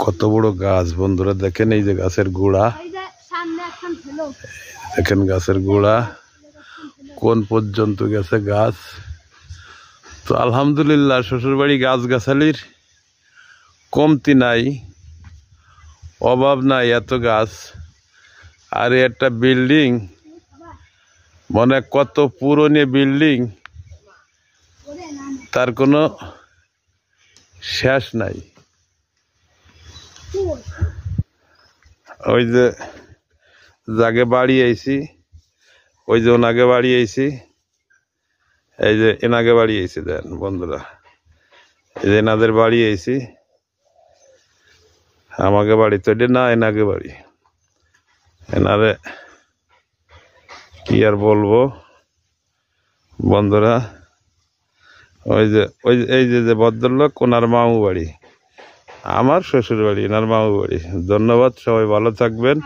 কত বড় গাছ বন্ধুরা, দেখেন এই যে গাছের গোড়া, দেখেন গাছের গোড়া কোন পর্যন্ত গেছে গাছ। তো আলহামদুলিল্লাহ শ্বশুরবাড়ি গাছগাছালির কমতি নাই, অভাব নাই, এত গাছ। আর একটা বিল্ডিং, মনে কত পুরনো বিল্ডিং, তার কোনো শেষ নাই। ওই যে যাকে বাড়ি আইছি, ওই যে ওনাকে বাড়ি আইছি, এই যে এনাকে বাড়ি আইছি, দেন বন্ধুরা, এই যে এনাদের বাড়ি আইছি। আমাকে বাড়ি তো এটা না, এনাকে বাড়ি। এনারে কি আর বলবো বন্ধুরা। এই যে ভদ্রলোক, ওনার মামু বাড়ি, আমার শ্বশুর বাড়ি, এনার মামু বাড়ি। ধন্যবাদ, সবাই ভালো থাকবেন।